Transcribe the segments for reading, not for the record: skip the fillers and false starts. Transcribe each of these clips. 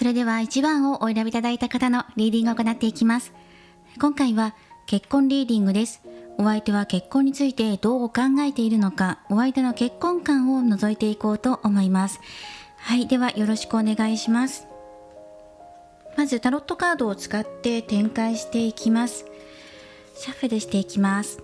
それでは1番をお選びいただいた方のリーディングを行っていきます。今回は結婚リーディングです。お相手は結婚についてどう考えているのか、お相手の結婚観を覗いていこうと思います。はい、ではよろしくお願いします。まずタロットカードを使って展開していきます。シャッフルしていきます。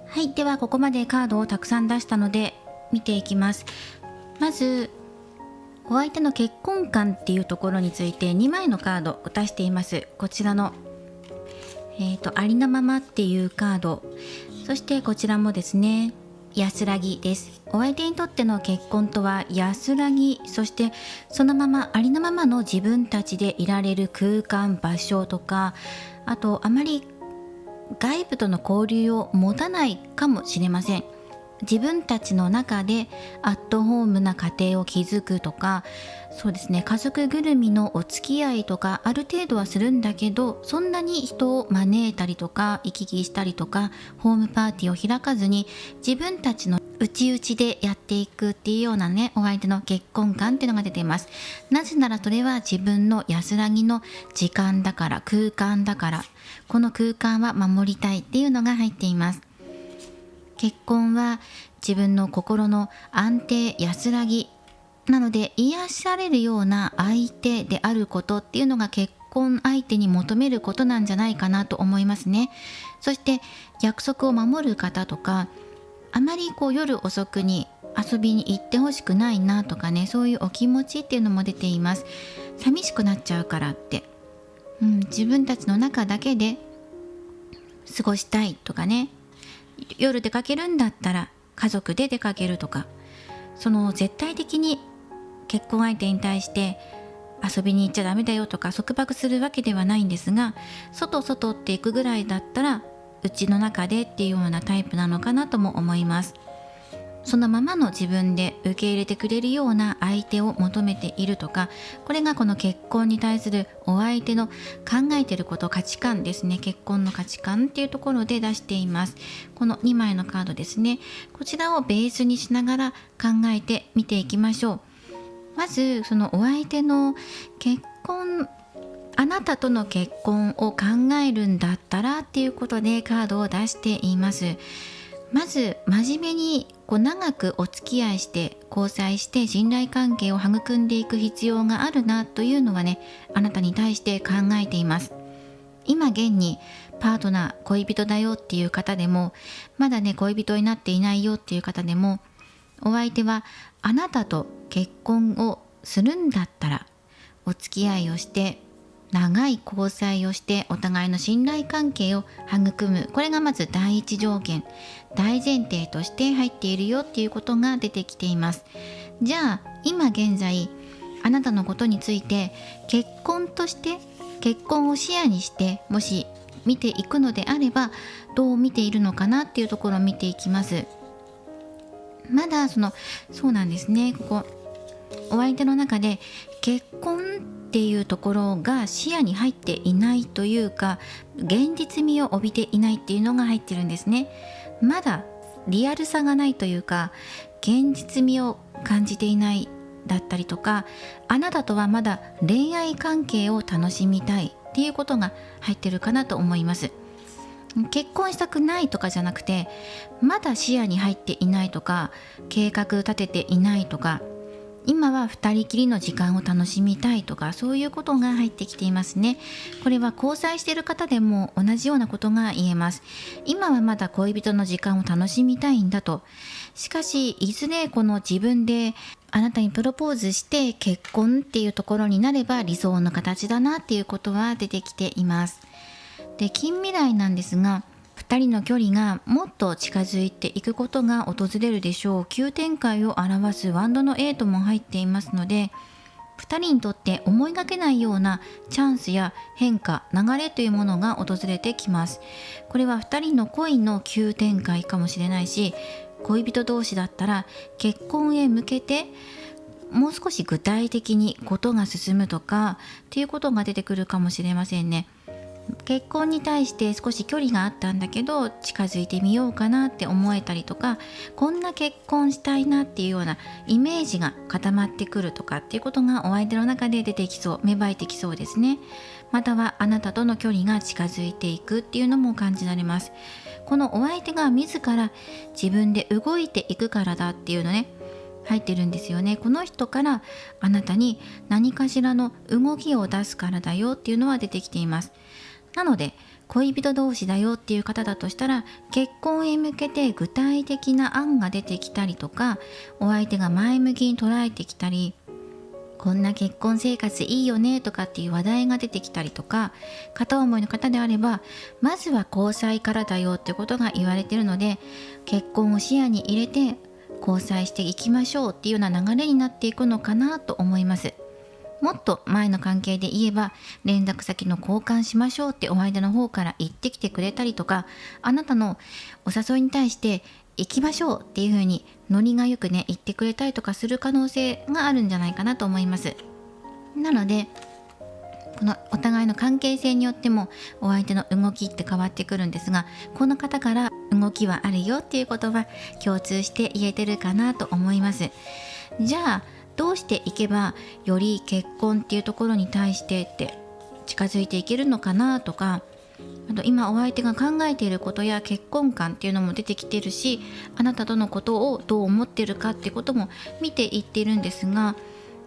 はい、ではここまでカードをたくさん出したので見ていきます。まずお相手の結婚観っていうところについて2枚のカードを出しています。こちらの、ありのままっていうカード、そしてこちらもですね、安らぎです。お相手にとっての結婚とは安らぎ、そしてそのままありのままの自分たちでいられる空間場所とか、あとあまり外部との交流を持たないかもしれません。自分たちの中でアットホームな家庭を築くとか、そうですね、家族ぐるみのお付き合いとかある程度はするんだけど、そんなに人を招いたりとか行き来したりとかホームパーティーを開かずに自分たちの内々でやっていくっていうようなね、お相手の結婚観っていうのが出ています。なぜならそれは自分の安らぎの時間だから、空間だから、この空間は守りたいっていうのが入っています。結婚は自分の心の安定、安らぎなので、癒されるような相手であることっていうのが結婚相手に求めることなんじゃないかなと思いますね。そして約束を守る方とか、あまり夜遅くに遊びに行ってほしくないなとかね、そういうお気持ちっていうのも出ています。寂しくなっちゃうからって、自分たちの中だけで過ごしたいとかね、夜出かけるんだったら家族で出かけるとか、その絶対的に結婚相手に対して遊びに行っちゃダメだよとか束縛するわけではないんですが、外って行くぐらいだったらうちの中でっていうようなタイプなのかなとも思います。そのままの自分で受け入れてくれるような相手を求めているとか、これがこの結婚に対するお相手の考えていること、価値観ですね。結婚の価値観っていうところで出しています。この2枚のカードですね、こちらをベースにしながら考えてみていきましょう。まずそのお相手の結婚、あなたとの結婚を考えるんだったらっていうことでカードを出しています。まず真面目に長くお付き合いして交際して信頼関係を育んでいく必要があるなというのはね、あなたに対して考えています。今現にパートナー、恋人だよっていう方でも、まだね恋人になっていないよっていう方でも、お相手はあなたと結婚をするんだったらお付き合いをして長い交際をしてお互いの信頼関係を育む、これがまず第一条件、大前提として入っているよっていうことが出てきています。じゃあ今現在あなたのことについて結婚として、結婚を視野にしてもし見ていくのであればどう見ているのかなっていうところを見ていきます。まだそうなんですね、ここお相手の中で結婚っていうところが視野に入っていないというか、現実味を帯びていないっていうのが入ってるんですね。まだリアルさがないというか、現実味を感じていないだったりとか、あなたとはまだ恋愛関係を楽しみたいっていうことが入ってるかなと思います。結婚したくないとかじゃなくて、まだ視野に入っていないとか、計画立てていないとか、今は二人きりの時間を楽しみたいとか、そういうことが入ってきていますね。これは交際している方でも同じようなことが言えます。今はまだ恋人の時間を楽しみたいんだと。しかしいずれこの自分であなたにプロポーズして結婚っていうところになれば理想の形だなっていうことは出てきています。で、近未来なんですが、2人の距離がもっと近づいていくことが訪れるでしょう。急展開を表すワンドの8も入っていますので、2人にとって思いがけないようなチャンスや変化、流れというものが訪れてきます。これは2人の恋の急展開かもしれないし、恋人同士だったら結婚へ向けてもう少し具体的にことが進むとかっていうことが出てくるかもしれませんね。結婚に対して少し距離があったんだけど近づいてみようかなって思えたりとか、こんな結婚したいなっていうようなイメージが固まってくるとかっていうことがお相手の中で出てきそう、芽生えてきそうですね。またはあなたとの距離が近づいていくっていうのも感じられます。このお相手が自ら自分で動いていくからだっていうのね、入ってるんですよね。この人からあなたに何かしらの動きを出すからだよっていうのは出てきています。なので恋人同士だよっていう方だとしたら、結婚へ向けて具体的な案が出てきたりとか、お相手が前向きに捉えてきたり、こんな結婚生活いいよねとかっていう話題が出てきたりとか、片思いの方であればまずは交際からだよってことが言われているので、結婚を視野に入れて交際していきましょうっていうような流れになっていくのかなと思います。もっと前の関係で言えば、連絡先の交換しましょうってお相手の方から言ってきてくれたりとか、あなたのお誘いに対して行きましょうっていう風にノリがよくね言ってくれたりとかする可能性があるんじゃないかなと思います。なのでこのお互いの関係性によってもお相手の動きって変わってくるんですが、この方から動きはあるよっていうことは共通して言えてるかなと思います。じゃあどうしていけばより結婚っていうところに対してって近づいていけるのかなとか、あと今お相手が考えていることや結婚観っていうのも出てきてるし、あなたとのことをどう思ってるかっていうことも見ていってるんですが、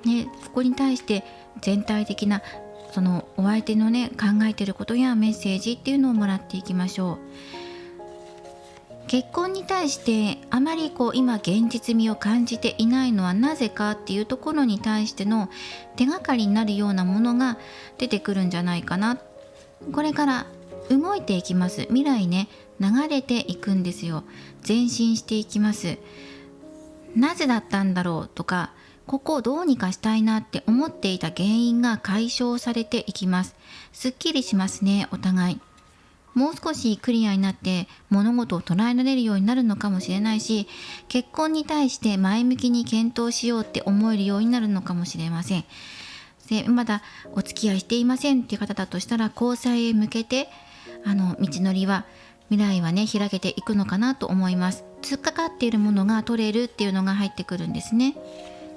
ね、そこに対して全体的なそのお相手のね考えていることやメッセージっていうのをもらっていきましょう。結婚に対してあまり今現実味を感じていないのはなぜかっていうところに対しての手がかりになるようなものが出てくるんじゃないかな。これから動いていきます。未来ね、流れていくんですよ。前進していきます。なぜだったんだろうとか、ここをどうにかしたいなって思っていた原因が解消されていきます。すっきりしますね、お互い。もう少しクリアになって物事を捉えられるようになるのかもしれないし、結婚に対して前向きに検討しようって思えるようになるのかもしれません。でまだお付き合いしていませんっていう方だとしたら、交際へ向けて道のりは未来はね開けていくのかなと思います。突っかかっているものが取れるっていうのが入ってくるんですね。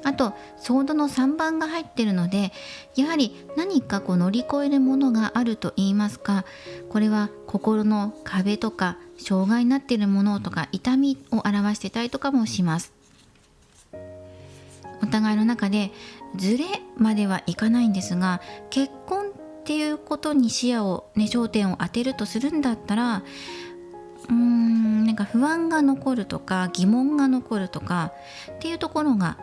あとソードの3番が入ってるので、やはり何か乗り越えるものがあると言いますか、これは心の壁とか障害になっているものとか痛みを表してたりとかもします。お互いの中でズレまではいかないんですが、結婚っていうことに視野をね焦点を当てるとするんだったら、なんか不安が残るとか疑問が残るとかっていうところが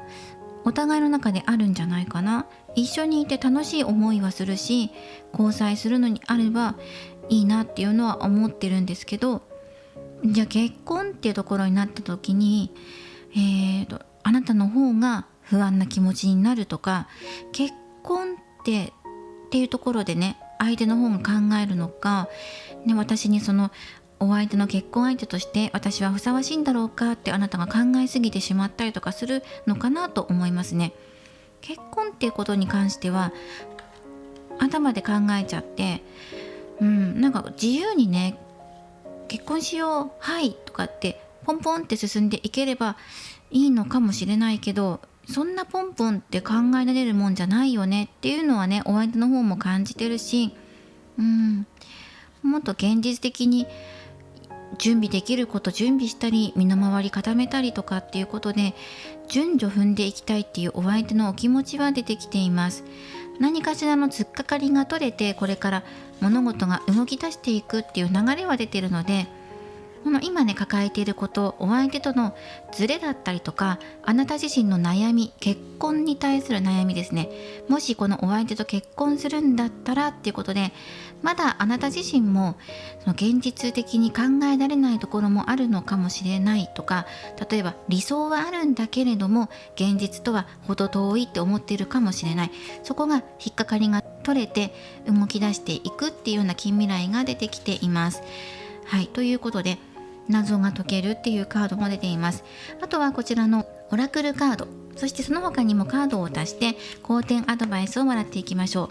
お互いの中であるんじゃないかな。一緒にいて楽しい思いはするし、交際するのにあればいいなっていうのは思ってるんですけど、じゃあ結婚っていうところになった時に、あなたの方が不安な気持ちになるとか、結婚っていうところでね相手の方が考えるのか、ね、私にそのお相手の結婚相手として私はふさわしいんだろうかってあなたが考えすぎてしまったりとかするのかなと思いますね。結婚っていうことに関しては頭で考えちゃって、なんか自由にね、結婚しよう、はいとかってポンポンって進んでいければいいのかもしれないけど、そんなポンポンって考えられるもんじゃないよねっていうのはね、お相手の方も感じてるし、もっと現実的に準備できること準備したり、身の回り固めたりとかっていうことで順序踏んでいきたいっていうお相手のお気持ちは出てきています。何かしらの突っかかりが取れて、これから物事が動き出していくっていう流れは出てるので、この今ね抱えていること、お相手とのズレだったりとか、あなた自身の悩み、結婚に対する悩みですね。もしこのお相手と結婚するんだったらっていうことで、まだあなた自身もその現実的に考えられないところもあるのかもしれないとか、例えば理想はあるんだけれども現実とは程遠いって思っているかもしれない。そこが引っかかりが取れて動き出していくっていうような近未来が出てきています。はい、ということで謎が解けるっていうカードも出ています。あとはこちらのオラクルカード、そしてその他にもカードを足して好転アドバイスをもらっていきましょう。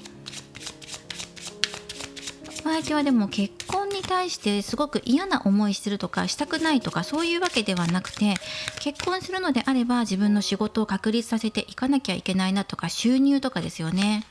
お相手はでも結婚に対してすごく嫌な思いするとかしたくないとかそういうわけではなくて、結婚するのであれば自分の仕事を確立させていかなきゃいけないなとか、収入とかですよね。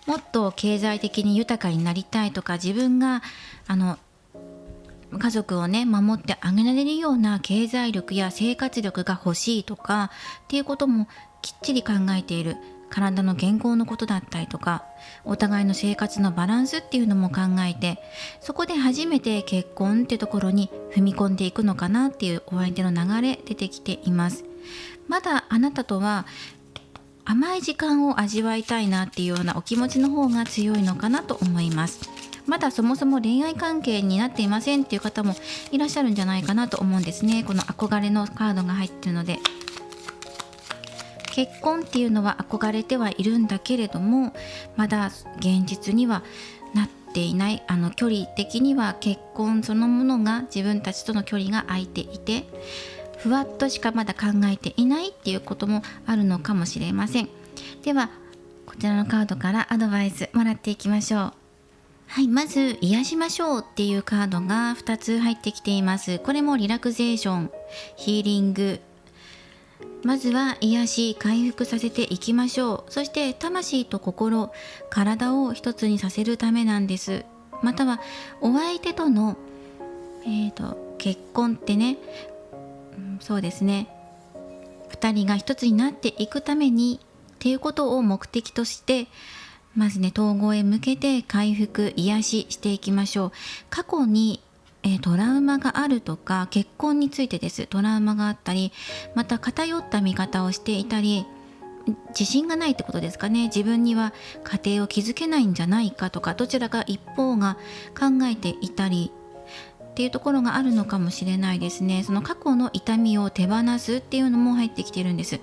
もっと経済的に豊かになりたいとか、自分が家族をね守ってあげられるような経済力や生活力が欲しいとかっていうこともきっちり考えている。体の健康のことだったりとか、お互いの生活のバランスっていうのも考えて、そこで初めて結婚っていうところに踏み込んでいくのかなっていうお相手の流れ出てきています。まだあなたとは甘い時間を味わいたいなっていうようなお気持ちの方が強いのかなと思います。まだそもそも恋愛関係になっていませんっていう方もいらっしゃるんじゃないかなと思うんですね。この憧れのカードが入ってるので、結婚っていうのは憧れてはいるんだけれども、まだ現実にはなっていない。距離的には結婚そのものが自分たちとの距離が空いていて、ふわっとしかまだ考えていないっていうこともあるのかもしれません。ではこちらのカードからアドバイスもらっていきましょう。はい、まず癒しましょうっていうカードが2つ入ってきています。これもリラクゼーション、ヒーリング、まずは癒し回復させていきましょう。そして魂と心、体を一つにさせるためなんです。またはお相手との、結婚ってね、そうですね、2人が一つになっていくためにっていうことを目的として、まずね統合へ向けて回復癒ししていきましょう。過去にトラウマがあるとか、結婚についてです。トラウマがあったり、また偏った見方をしていたり、自信がないってことですかね。自分には家庭を築けないんじゃないかとか、どちらか一方が考えていたりっていうところがあるのかもしれないですね。その過去の痛みを手放すっていうのも入ってきてるんです。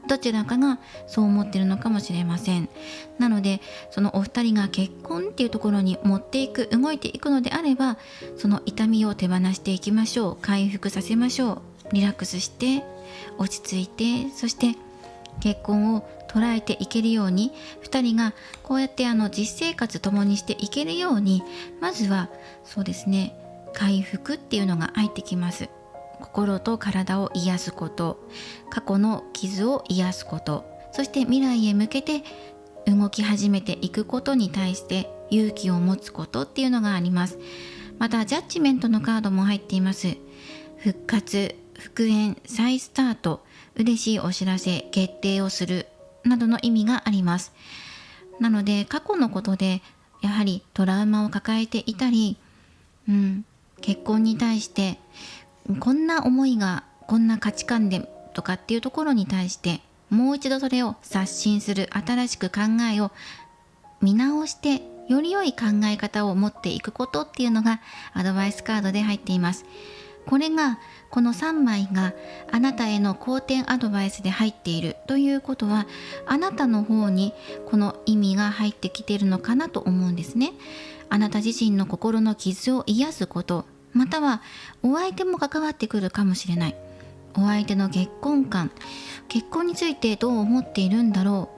どちらかがそう思ってるのかもしれません。なのでそのお二人が結婚っていうところに持っていく、動いていくのであれば、その痛みを手放していきましょう。回復させましょう。リラックスして落ち着いて、そして結婚を捉えていけるように、二人がこうやって実生活共にしていけるように、まずはそうですね、回復っていうのが入ってきます。心と体を癒すこと、過去の傷を癒すこと、そして未来へ向けて動き始めていくことに対して勇気を持つことっていうのがあります。またジャッジメントのカードも入っています。復活、復縁、再スタート、嬉しいお知らせ、決定をするなどの意味があります。なので過去のことでやはりトラウマを抱えていたり、結婚に対してこんな思いが、こんな価値観でとかっていうところに対してもう一度それを刷新する、新しく考えを見直してより良い考え方を持っていくことっていうのがアドバイスカードで入っています。これがこの3枚があなたへの好転アドバイスで入っているということは、あなたの方にこの意味が入ってきているのかなと思うんですね。あなた自身の心の傷を癒すこと、またはお相手も関わってくるかもしれない。お相手の結婚観、結婚についてどう思っているんだろ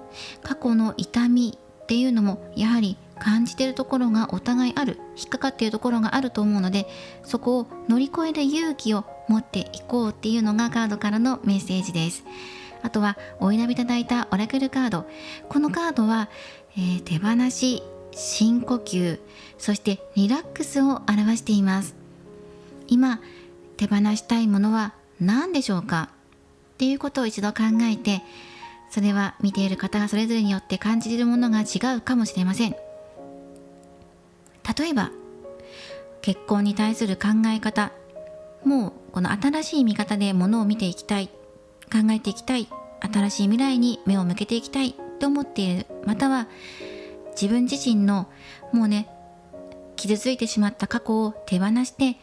う、過去の痛みっていうのもやはり感じているところがお互いある、引っかかっているところがあると思うので、そこを乗り越える勇気を持っていこうっていうのがカードからのメッセージです。あとはお選びいただいたオラクルカード、このカードは、手放し、深呼吸、そしてリラックスを表しています。今手放したいものは何でしょうかっていうことを一度考えて、それは見ている方がそれぞれによって感じるものが違うかもしれません。例えば結婚に対する考え方、もうこの新しい見方で物を見ていきたい、考えていきたい、新しい未来に目を向けていきたいと思っている、または自分自身のもうね、傷ついてしまった過去を手放して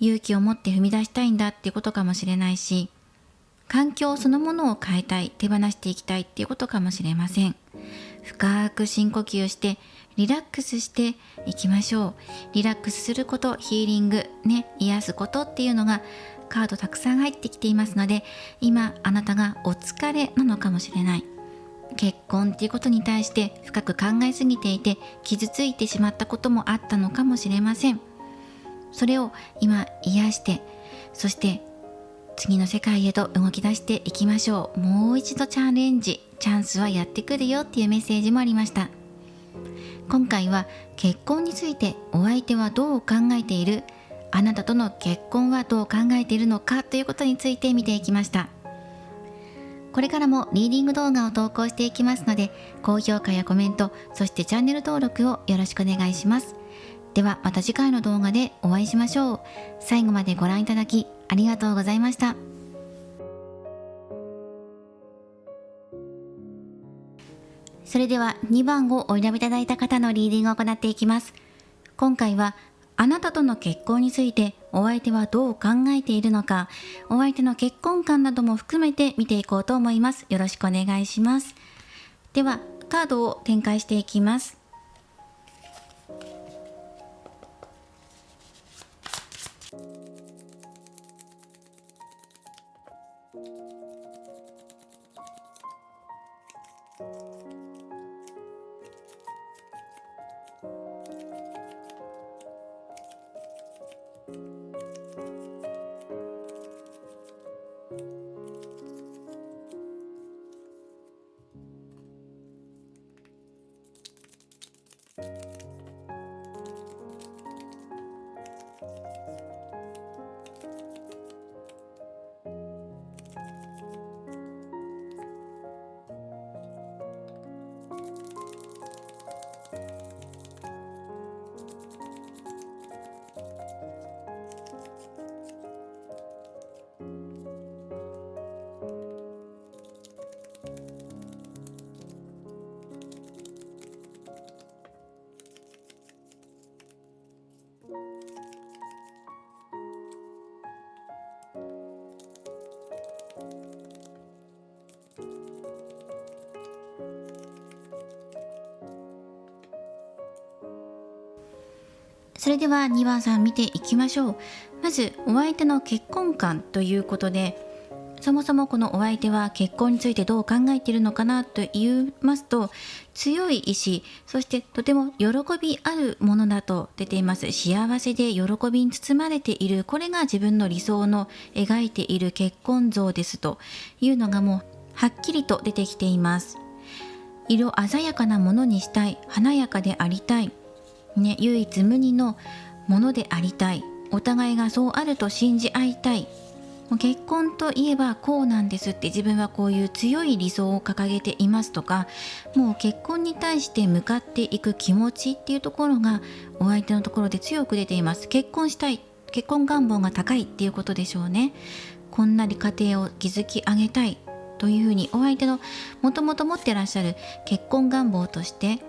勇気を持って踏み出したいんだっていうことかもしれないし、環境そのものを変えたい、手放していきたいっていうことかもしれません。深く深呼吸してリラックスしていきましょう。リラックスすること、ヒーリングね、癒すことっていうのがカードたくさん入ってきていますので、今あなたがお疲れなのかもしれない。結婚っていうことに対して深く考えすぎていて傷ついてしまったこともあったのかもしれません。それを今癒して、そして次の世界へと動き出していきましょう。もう一度チャレンジ、チャンスはやってくるよっていうメッセージもありました。今回は結婚についてお相手はどう考えている、あなたとの結婚はどう考えているのかということについて見ていきました。これからもリーディング動画を投稿していきますので、高評価やコメント、そしてチャンネル登録をよろしくお願いします。ではまた次回の動画でお会いしましょう。最後までご覧いただきありがとうございました。それでは2番をお選びいただいた方のリーディングを行っていきます。今回はあなたとの結婚についてお相手はどう考えているのか、お相手の結婚観なども含めて見ていこうと思います。よろしくお願いします。ではカードを展開していきます。それでは2番さん見ていきましょう。まずお相手の結婚観ということで、そもそもこのお相手は結婚についてどう考えているのかなと言いますと、強い意志、そしてとても喜びあるものだと出ています。幸せで喜びに包まれている、これが自分の理想の描いている結婚像ですというのがもうはっきりと出てきています。色鮮やかなものにしたい、華やかでありたい、唯一無二のものでありたい、お互いがそうあると信じ合いたい、もう結婚といえばこうなんですって、自分はこういう強い理想を掲げていますとか、もう結婚に対して向かっていく気持ちっていうところがお相手のところで強く出ています。結婚したい、結婚願望が高いっていうことでしょうね。こんなに家庭を築き上げたいというふうに、お相手のもともと持ってらっしゃる結婚願望として、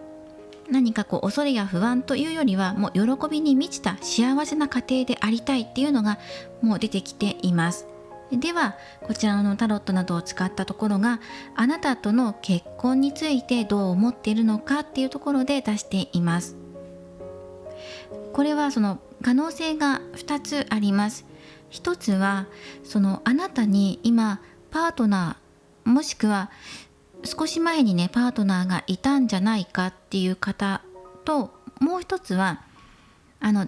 何か恐れや不安というよりは、もう喜びに満ちた幸せな家庭でありたいっていうのがもう出てきています。ではこちらのタロットなどを使ったところが、あなたとの結婚についてどう思っているのかっていうところで出しています。これはその可能性が2つあります。一つはあなたに今パートナー、もしくは少し前にねパートナーがいたんじゃないかっていう方と、もう一つは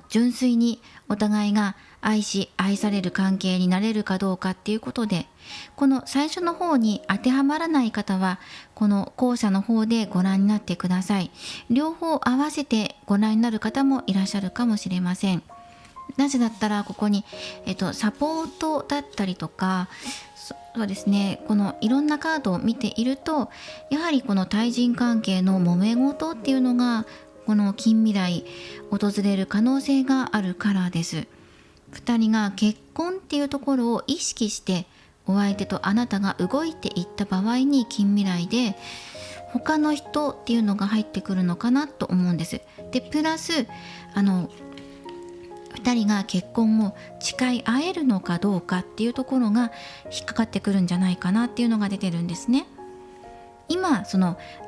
純粋にお互いが愛し愛される関係になれるかどうかっていうことで、この最初の方に当てはまらない方はこの後者の方でご覧になってください。両方合わせてご覧になる方もいらっしゃるかもしれません。なぜだったらここに、サポートだったりとか、そうですね、このいろんなカードを見ていると、やはりこの対人関係の揉め事っていうのがこの近未来訪れる可能性があるからです。2人が結婚っていうところを意識してお相手とあなたが動いていった場合に、近未来で他の人っていうのが入ってくるのかなと思うんです。でプラス2人が結婚を誓い合えるのかどうかっていうところが引っかかってくるんじゃないかなっていうのが出てるんですね。今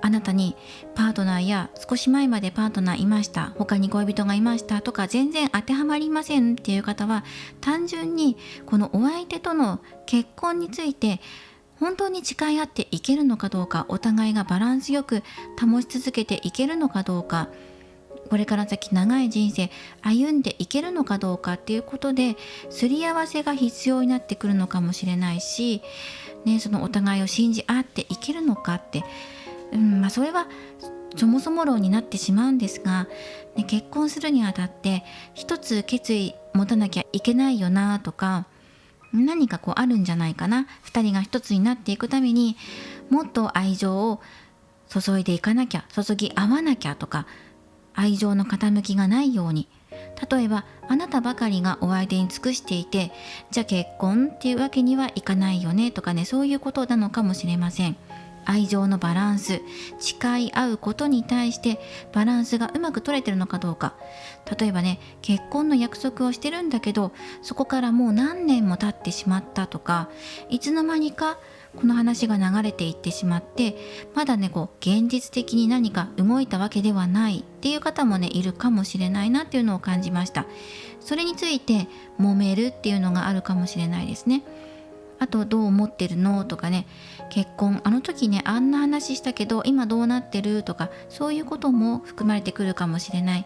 あなたにパートナーや少し前までパートナーいました、他に恋人がいましたとか全然当てはまりませんっていう方は、単純にこのお相手との結婚について本当に誓い合っていけるのかどうか、お互いがバランスよく保ち続けていけるのかどうか、これから先長い人生歩んでいけるのかどうかっていうことで、すり合わせが必要になってくるのかもしれないし、そのお互いを信じ合っていけるのかって、それはそもそも論になってしまうんですが、結婚するにあたって一つ決意持たなきゃいけないよなとか、何かあるんじゃないかな。二人が一つになっていくためにもっと愛情を注いでいかなきゃ、注ぎ合わなきゃとか、愛情の傾きがないように、例えばあなたばかりがお相手に尽くしていて、じゃあ結婚っていうわけにはいかないよねとかね、そういうことなのかもしれません。愛情のバランス、誓い合うことに対してバランスがうまく取れてるのかどうか。例えばね、結婚の約束をしてるんだけど、そこからもう何年も経ってしまったとか、いつの間にかこの話が流れていってしまって、まだね現実的に何か動いたわけではないっていう方もねいるかもしれないなっていうのを感じました。それについて揉めるっていうのがあるかもしれないですね。あと、どう思ってるのとかね、結婚あの時ねあんな話したけど今どうなってるとか、そういうことも含まれてくるかもしれない。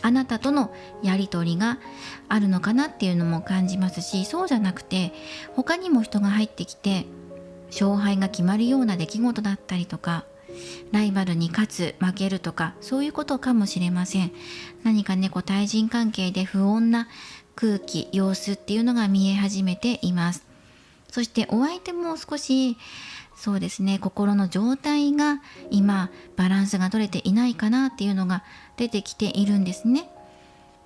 あなたとのやり取りがあるのかなっていうのも感じますし、そうじゃなくて他にも人が入ってきて勝敗が決まるような出来事だったりとか、ライバルに勝つ負けるとか、そういうことかもしれません。何かね対人関係で不穏な空気様子っていうのが見え始めています。そしてお相手も少しそうですね、心の状態が今バランスが取れていないかなっていうのが出てきているんですね。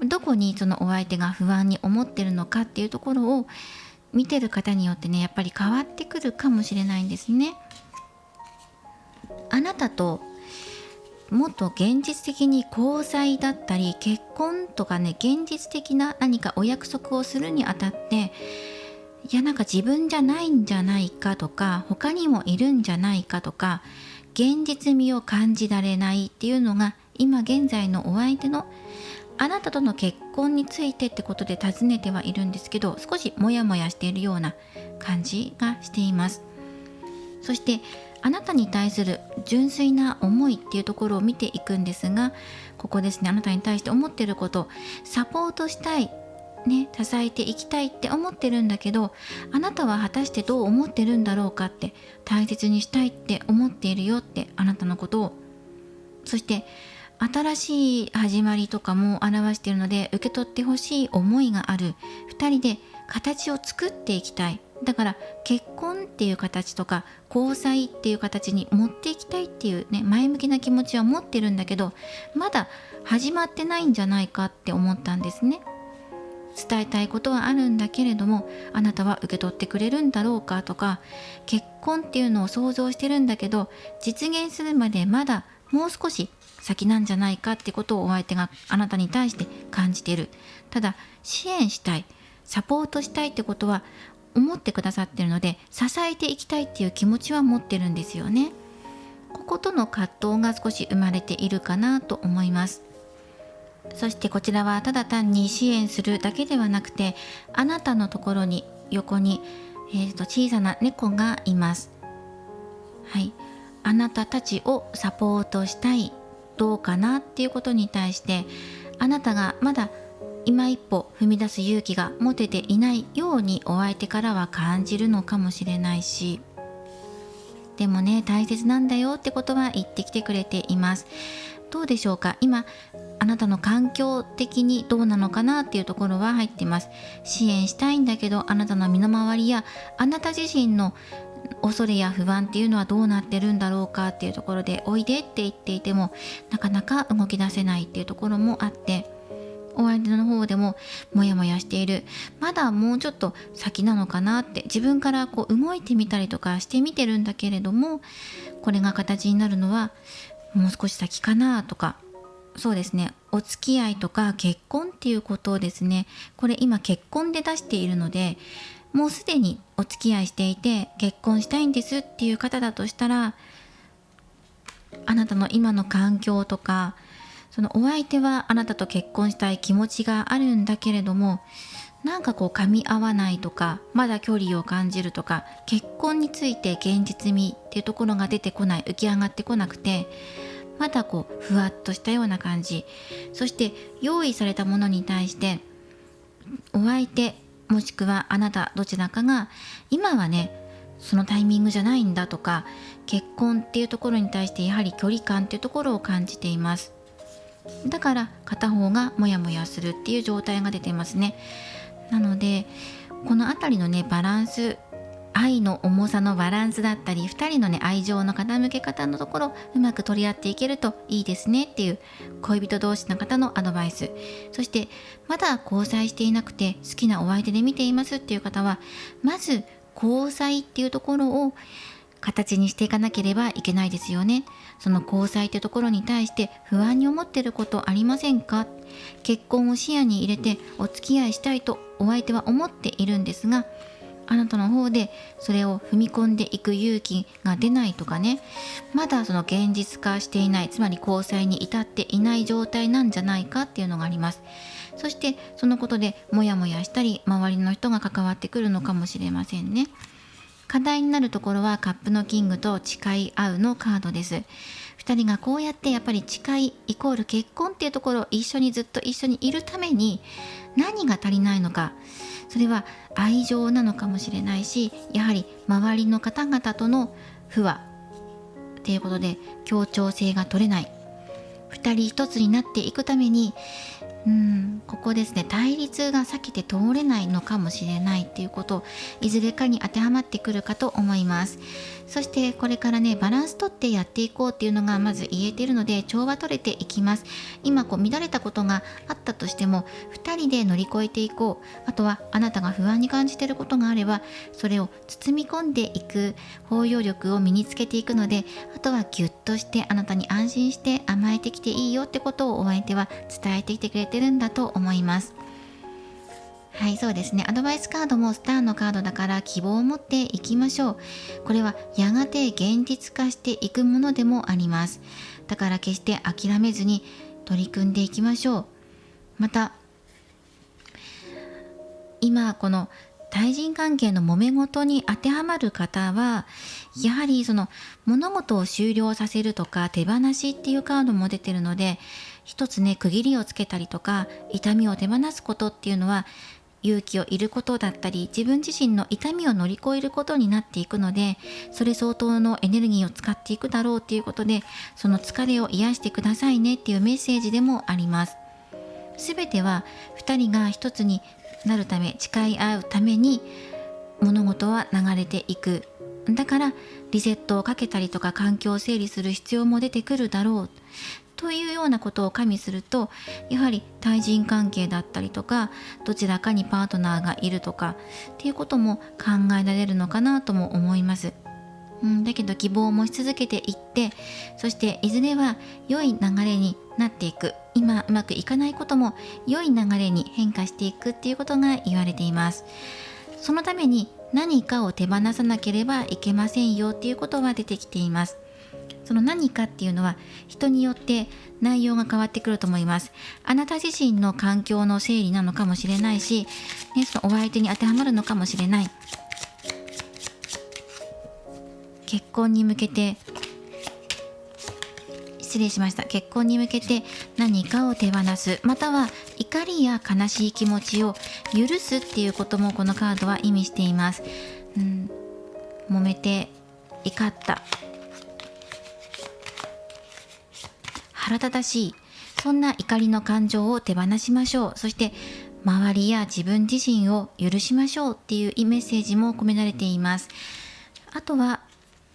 どこにそのお相手が不安に思ってるのかっていうところを見てる方によってね、やっぱり変わってくるかもしれないんですね。あなたともっと現実的に交際だったり結婚とかね、現実的な何かお約束をするにあたって、いやなんか自分じゃないんじゃないかとか、他にもいるんじゃないかとか、現実味を感じられないっていうのが今現在のお相手のあなたとの結婚についてってことで尋ねてはいるんですけど、少しモヤモヤしているような感じがしています。そしてあなたに対する純粋な思いっていうところを見ていくんですが、ここですね、あなたに対して思っていること、サポートしたいね、支えていきたいって思ってるんだけど、あなたは果たしてどう思ってるんだろうかって、大切にしたいって思っているよって、あなたのことを。そして新しい始まりとかも表しているので、受け取ってほしい思いがある。2人で形を作っていきたい。だから結婚っていう形とか交際っていう形に持っていきたいっていうね、前向きな気持ちは持ってるんだけど、まだ始まってないんじゃないかって思ったんですね。伝えたいことはあるんだけれども、あなたは受け取ってくれるんだろうかとか、結婚っていうのを想像してるんだけど実現するまでまだもう少し先なんじゃないかってことをお相手があなたに対して感じている。ただ支援したい、サポートしたいってことは思ってくださっているので、支えていきたいっていう気持ちは持ってるんですよね。こことの葛藤が少し生まれているかなと思います。そしてこちらはただ単に支援するだけではなくて、あなたのところに横に、小さな猫がいます。はい、あなたたちをサポートしたい、どうかなっていうことに対して、あなたがまだ今一歩踏み出す勇気が持てていないようにお相手からは感じるのかもしれないし、でもね、大切なんだよってことは言ってきてくれています。どうでしょうか、今あなたの環境的にどうなのかなっていうところは入っています。支援したいんだけど、あなたの身の回りやあなた自身の恐れや不安っていうのはどうなってるんだろうかっていうところで、おいでって言っていてもなかなか動き出せないっていうところもあって、お相手の方でもモヤモヤしている、まだもうちょっと先なのかなって自分からこう動いてみたりとかしてみてるんだけれども、これが形になるのはもう少し先かなとか、そうですね、お付き合いとか結婚っていうことをですね、これ今結婚で出しているので、もうすでにお付き合いしていて結婚したいんですっていう方だとしたら、あなたの今の環境とか、そのお相手はあなたと結婚したい気持ちがあるんだけれども、なんかこう噛み合わないとか、まだ距離を感じるとか、結婚について現実味っていうところが出てこない、浮き上がってこなくて、まだこうふわっとしたような感じ。そして用意されたものに対してお相手もしくはあなたどちらかが今はねそのタイミングじゃないんだとか、結婚っていうところに対してやはり距離感っていうところを感じています。だから片方がモヤモヤするっていう状態が出ていますね。なのでこのあたりのねバランス、愛の重さのバランスだったり、2人のね愛情の傾け方のところうまく取り合っていけるといいですねっていう恋人同士の方のアドバイス。そしてまだ交際していなくて好きなお相手で見ていますっていう方は、まず交際っていうところを形にしていかなければいけないですよね。その交際ってところに対して不安に思ってることありませんか？結婚を視野に入れてお付き合いしたいとお相手は思っているんですが、あなたの方でそれを踏み込んでいく勇気が出ないとかね、まだその現実化していない、つまり交際に至っていない状態なんじゃないかっていうのがあります。そしてそのことでモヤモヤしたり、周りの人が関わってくるのかもしれませんね。課題になるところはカップのキングと誓い合うのカードです。2人がこうやってやっぱり誓いイコール結婚っていうところを一緒にずっと一緒にいるために何が足りないのか、それは愛情なのかもしれないし、やはり周りの方々との不和っていうことで協調性が取れない、2人一つになっていくためにここですね、対立が避けて通れないのかもしれないっていうこと、いずれかに当てはまってくるかと思います。そしてこれからねバランスとってやっていこうっていうのがまず言えているので、調和取れていきます。今こう乱れたことがあったとしても2人で乗り越えていこう。あとはあなたが不安に感じていることがあれば、それを包み込んでいく包容力を身につけていくので、あとはギュッとしてあなたに安心して甘えてきていいよってことをお相手は伝えてきてくれてるんだと思います。はい、そうですね。アドバイスカードもスターのカードだから希望を持っていきましょう。これはやがて現実化していくものでもあります。だから決して諦めずに取り組んでいきましょう。また今この対人関係の揉め事に当てはまる方は、やはりその物事を終了させるとか手放しっていうカードも出てるので、一つね区切りをつけたりとか痛みを手放すことっていうのは勇気をいることだったり、自分自身の痛みを乗り越えることになっていくので、それ相当のエネルギーを使っていくだろうっていうことで、その疲れを癒してくださいねっていうメッセージでもあります。すべては2人が一つになるため、誓い合うために物事は流れていく。だからリセットをかけたりとか環境を整理する必要も出てくるだろうというようなことを加味すると、やはり対人関係だったりとか、どちらかにパートナーがいるとかっていうことも考えられるのかなとも思います。だけど希望を持ち続けていって、そしていずれは良い流れになっていく。今うまくいかないことも良い流れに変化していくっていうことが言われています。そのために何かを手放さなければいけませんよっていうことは出てきています。その何かっていうのは人によって内容が変わってくると思います。あなた自身の環境の整理なのかもしれないし、ね、そのお相手に当てはまるのかもしれない。結婚に向けて、結婚に向けて何かを手放す、または怒りや悲しい気持ちを許すっていうこともこのカードは意味しています。揉めて怒った、腹立たしい、そんな怒りの感情を手放しましょう。そして周りや自分自身を許しましょうっていうメッセージも込められています。あとは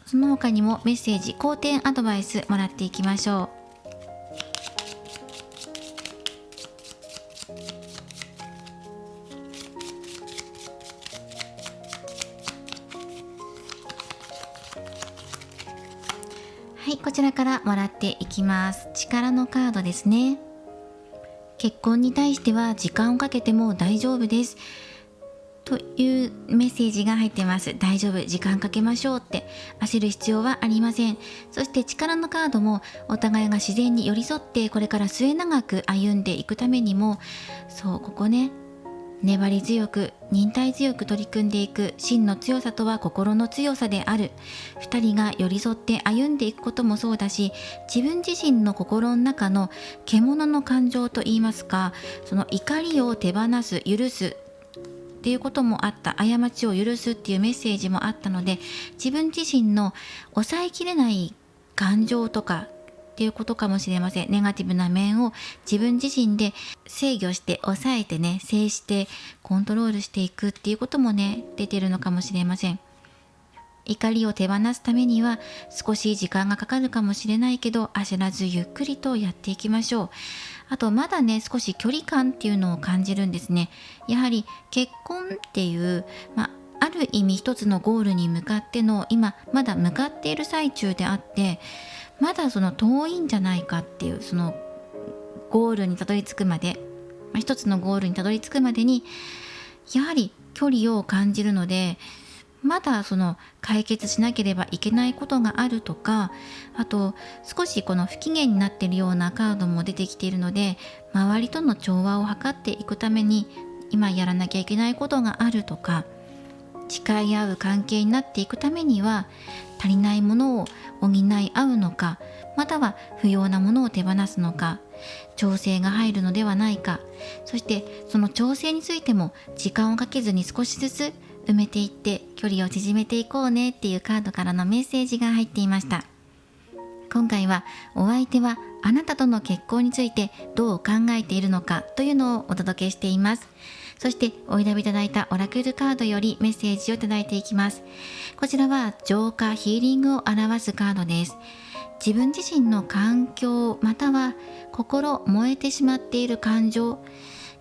その他にもメッセージ、好転アドバイスもらっていきましょう。はい、こちらからもらっていきます。力のカードですね。結婚に対しては時間をかけても大丈夫ですというメッセージが入っています。大丈夫、時間かけましょうって、焦る必要はありません。そして力のカードもお互いが自然に寄り添ってこれから末永く歩んでいくためにも、ここね、粘り強く忍耐強く取り組んでいく。真の強さとは心の強さである。2人が寄り添って歩んでいくこともそうだし、自分自身の心の中の獣の感情といいますか、その怒りを手放す、許すっていうこともあった。過ちを許すっていうメッセージもあったので、自分自身の抑えきれない感情とかっていうことかもしれません。ネガティブな面を自分自身で制御して抑えてね、制してコントロールしていくっていうこともね、出てるのかもしれません。怒りを手放すためには少し時間がかかるかもしれないけど、焦らずゆっくりとやっていきましょう。あとまだね、少し距離感っていうのを感じるんですね。やはり結婚っていう、ある意味一つのゴールに向かっての今まだ向かっている最中であって、まだその遠いんじゃないかっていう、そのゴールにたどり着くまで、一つのゴールにたどり着くまでにやはり距離を感じるので、まだその解決しなければいけないことがあるとか、あと少しこの不機嫌になっているようなカードも出てきているので、周りとの調和を図っていくために今やらなきゃいけないことがあるとか、誓い合う関係になっていくためには足りないものを補い合うのか、または不要なものを手放すのか、調整が入るのではないか、そしてその調整についても時間をかけずに少しずつ埋めていって距離を縮めていこうねっていうカードからのメッセージが入っていました。今回はお相手はあなたとの結婚についてどう考えているのかというのをお届けしています。そしてお選びいただいたオラクルカードよりメッセージをいただいていきます。こちらは浄化ヒーリングを表すカードです。自分自身の環境または心燃えてしまっている感情、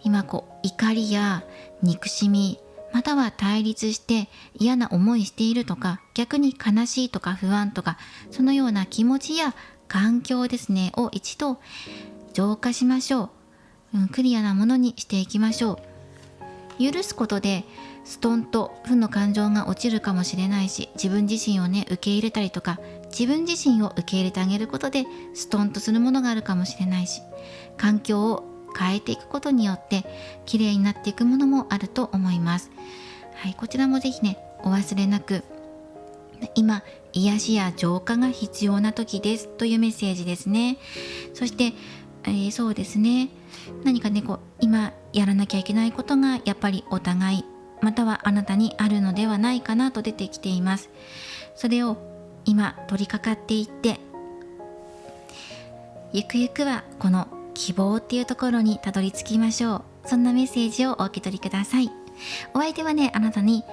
今怒りや憎しみまたは対立して嫌な思いしているとか、逆に悲しいとか不安とか、そのような気持ちや環境ですねを一度浄化しましょう。クリアなものにしていきましょう。許すことでストンと負の感情が落ちるかもしれないし、自分自身をね受け入れたりとか、自分自身を受け入れてあげることでストンとするものがあるかもしれないし、環境を変えていくことによって綺麗になっていくものもあると思います。はい、こちらもぜひねお忘れなく、今癒しや浄化が必要な時ですというメッセージですね。そして、そうですね、何かね今やらなきゃいけないことがやっぱりお互いまたはあなたにあるのではないかなと出てきています。それを今取り掛かっていって、ゆくゆくはこの希望っていうところにたどり着きましょう。そんなメッセージをお受け取りください。お相手はね、あなたに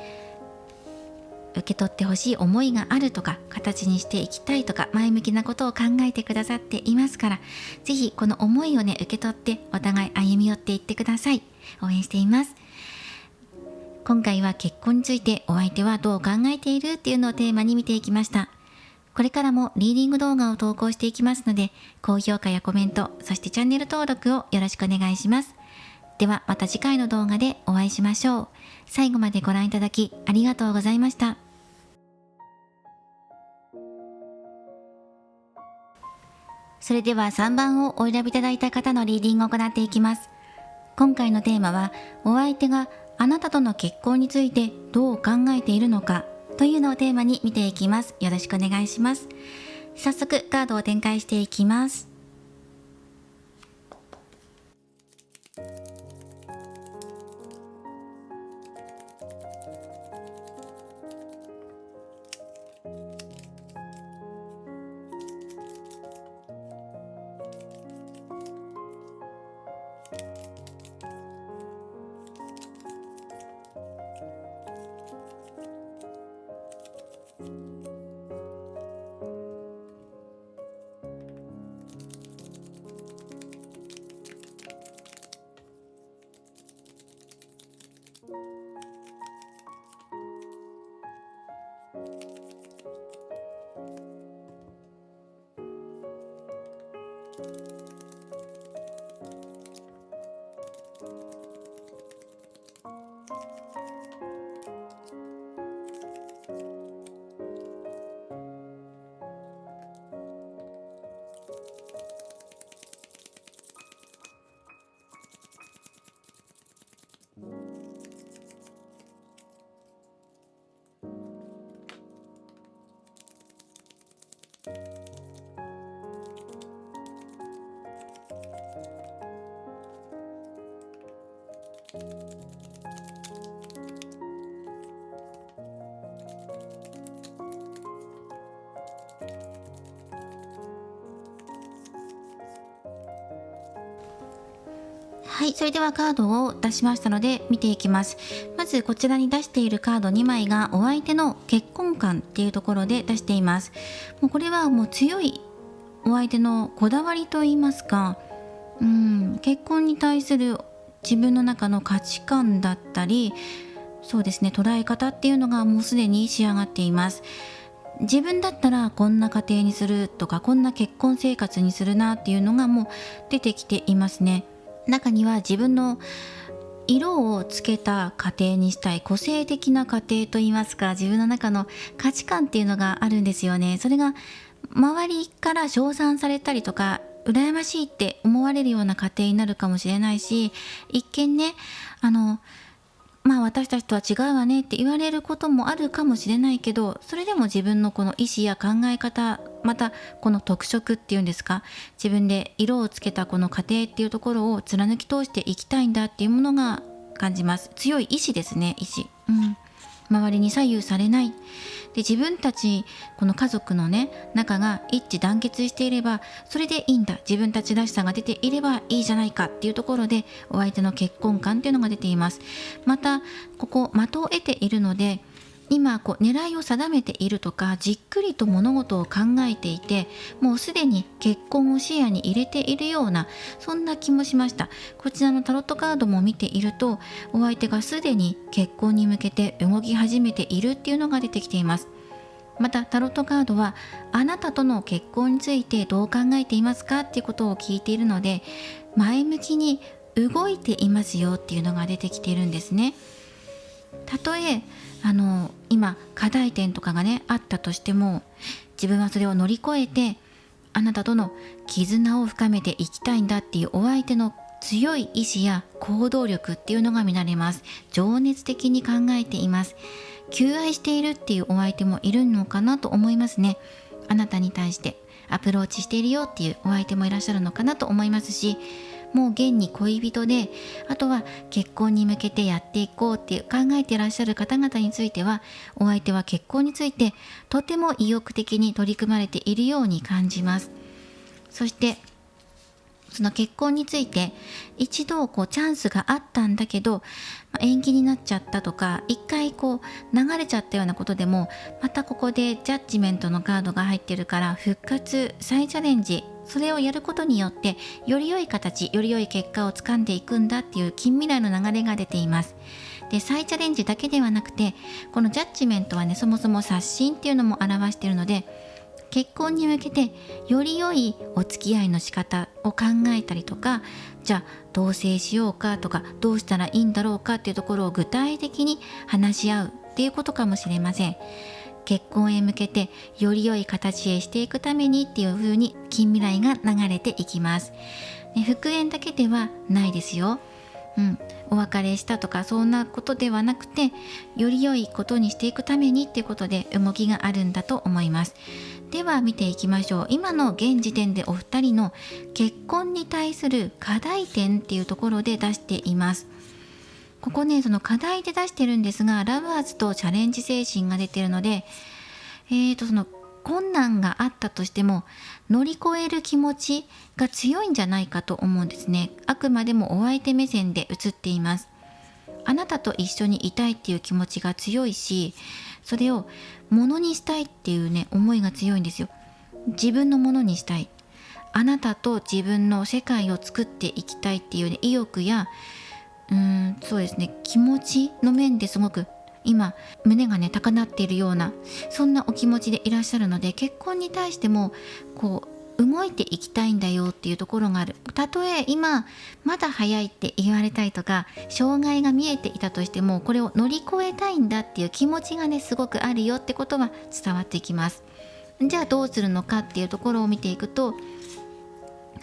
受け取ってほしい思いがあるとか、形にしていきたいとか、前向きなことを考えてくださっていますから、ぜひこの思いをね受け取ってお互い歩み寄っていってください。応援しています。今回は結婚についてお相手はどう考えているっていうのをテーマに見ていきました。これからもリーディング動画を投稿していきますので、高評価やコメント、そしてチャンネル登録をよろしくお願いします。ではまた次回の動画でお会いしましょう。最後までご覧いただきありがとうございました。それでは3番をお選びいただいた方のリーディングを行っていきます。今回のテーマは、お相手があなたとの結婚についてどう考えているのかというのをテーマに見ていきます。よろしくお願いします。早速カードを展開していきます。はい、それではカードを出しましたので見ていきます。まずこちらに出しているカード2枚がお相手の結婚観っていうところで出しています。もうこれはもう強いお相手のこだわりといいますか、結婚に対する自分の中の価値観だったり、そうですね、捉え方っていうのがもうすでに仕上がっています。自分だったらこんな家庭にするとか、こんな結婚生活にするなっていうのがもう出てきていますね。中には自分の色をつけた家庭にしたい個性的な家庭といいますか、自分の中の価値観っていうのがあるんですよね。それが周りから称賛されたりとか、羨ましいって思われるような家庭になるかもしれないし、一見ね、私たちとは違うわねって言われることもあるかもしれないけど、それでも自分のこの意思や考え方、またこの特色っていうんですか、自分で色をつけたこの過程っていうところを貫き通していきたいんだっていうものが感じます。強い意志ですね、意志。周りに左右されない。で、自分たちこの家族のね仲が一致団結していればそれでいいんだ、自分たちらしさが出ていればいいじゃないかっていうところで、お相手の結婚観っていうのが出ています。またここ的を得ているので、今狙いを定めているとか、じっくりと物事を考えていて、もうすでに結婚を視野に入れているような、そんな気もしました。こちらのタロットカードも見ていると、お相手がすでに結婚に向けて動き始めているっていうのが出てきています。またタロットカードは、あなたとの結婚についてどう考えていますかっていうことを聞いているので、前向きに動いていますよっていうのが出てきているんですね。たとえ今課題点とかがねあったとしても、自分はそれを乗り越えてあなたとの絆を深めていきたいんだっていうお相手の強い意志や行動力っていうのが見られます。情熱的に考えています。求愛しているっていうお相手もいるのかなと思いますね。あなたに対してアプローチしているよっていうお相手もいらっしゃるのかなと思いますし、もう現に恋人で、あとは結婚に向けてやっていこうっていう考えていらっしゃる方々については、お相手は結婚についてとても意欲的に取り組まれているように感じます。そしてその結婚について一度チャンスがあったんだけど、延期になっちゃったとか、一回流れちゃったようなことでも、またここでジャッジメントのカードが入ってるから、復活再チャレンジ、それをやることによってより良い形、より良い結果をつかんでいくんだっていう近未来の流れが出ています。で、再チャレンジだけではなくて、このジャッジメントはね、そもそも刷新っていうのも表しているので、結婚に向けてより良いお付き合いの仕方を考えたりとか、じゃあ同棲しようかとか、どうしたらいいんだろうかっていうところを具体的に話し合うっていうことかもしれません。結婚へ向けてより良い形へしていくためにっていう風に近未来が流れていきます。復縁だけではないですよ。お別れしたとかそんなことではなくて、より良いことにしていくためにっていうことで動きがあるんだと思います。では見ていきましょう。今の現時点でお二人の結婚に対する課題点っていうところで出しています。ここね、その課題で出してるんですが、ラバーズとチャレンジ精神が出てるので、その困難があったとしても乗り越える気持ちが強いんじゃないかと思うんですね。あくまでもお相手目線で映っています。あなたと一緒にいたいっていう気持ちが強いし、それをものにしたいっていうね、思いが強いんですよ。自分のものにしたい、あなたと自分の世界を作っていきたいっていう、ね、意欲やそうですね、気持ちの面ですごく今胸がね高鳴っているような、そんなお気持ちでいらっしゃるので、結婚に対してもこう動いていきたいんだよっていうところがある。たとえ今まだ早いって言われたりとか障害が見えていたとしても、これを乗り越えたいんだっていう気持ちがねすごくあるよってことは伝わってきます。じゃあどうするのかっていうところを見ていくと、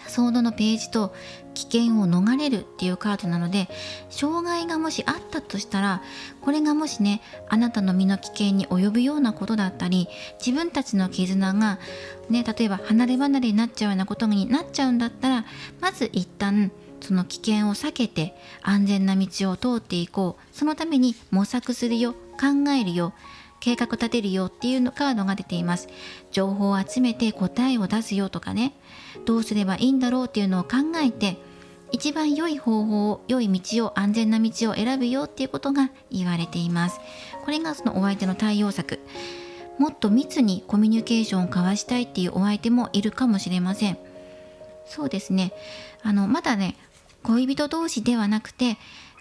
ソードのページと危険を逃れるっていうカードなので、障害がもしあったとしたら、これがもしねあなたの身の危険に及ぶようなことだったり、自分たちの絆がね例えば離れ離れになっちゃうようなことになっちゃうんだったら、まず一旦その危険を避けて安全な道を通っていこう。そのために模索するよ、考えるよ、計画立てるよっていうのカードが出ています。情報を集めて答えを出すよとかね、どうすればいいんだろうっていうのを考えて、一番良い方法、良い道を、安全な道を選ぶよっていうことが言われています。これがそのお相手の対応策。もっと密にコミュニケーションを交わしたいっていうお相手もいるかもしれません。そうですね、まだね恋人同士ではなくて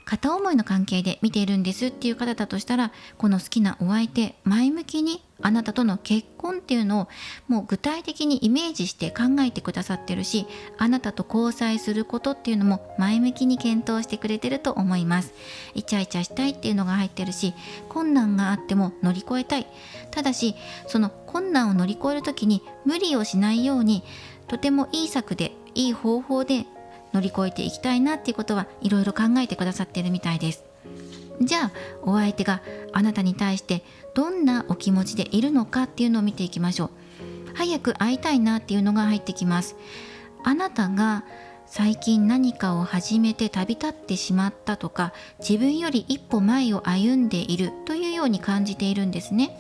片思いの関係で見ているんですっていう方だとしたら、この好きなお相手、前向きにあなたとの結婚っていうのをもう具体的にイメージして考えてくださってるし、あなたと交際することっていうのも前向きに検討してくれてると思います。イチャイチャしたいっていうのが入ってるし、困難があっても乗り越えたい。ただしその困難を乗り越える時に無理をしないように、とてもいい策でいい方法で乗り越えていきたいなっていうことはいろいろ考えてくださっているみたいです。じゃあお相手があなたに対してどんなお気持ちでいるのかっていうのを見ていきましょう。早く会いたいなっていうのが入ってきます。あなたが最近何かを始めて旅立ってしまったとか、自分より一歩前を歩んでいるというように感じているんですね。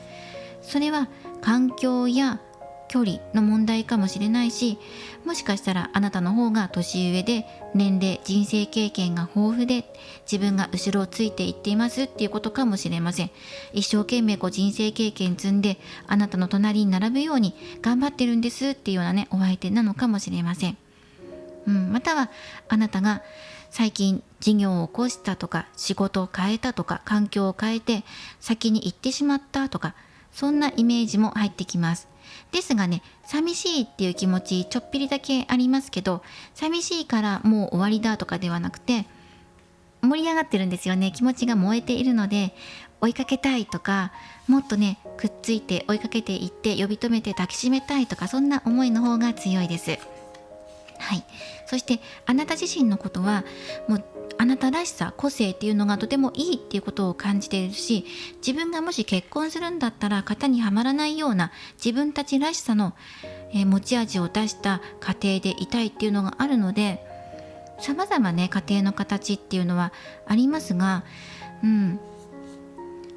それは環境や距離の問題かもしれないし、もしかしたらあなたの方が年上で年齢人生経験が豊富で自分が後ろをついていっていますっていうことかもしれません。一生懸命人生経験積んであなたの隣に並ぶように頑張ってるんですっていうようなねお相手なのかもしれません。またはあなたが最近事業を起こしたとか、仕事を変えたとか、環境を変えて先に行ってしまったとか、そんなイメージも入ってきます。ですがね、寂しいっていう気持ちちょっぴりだけありますけど、寂しいからもう終わりだとかではなくて、盛り上がってるんですよね。気持ちが燃えているので、追いかけたいとか、もっとねくっついて追いかけていって呼び止めて抱きしめたいとか、そんな思いの方が強いです。はい。そしてあなた自身のことはもうあなたらしさ、個性っていうのがとてもいいっていうことを感じているし、自分がもし結婚するんだったら型にはまらないような自分たちらしさの、持ち味を出した家庭でいたいっていうのがあるので、様々ね家庭の形っていうのはありますが、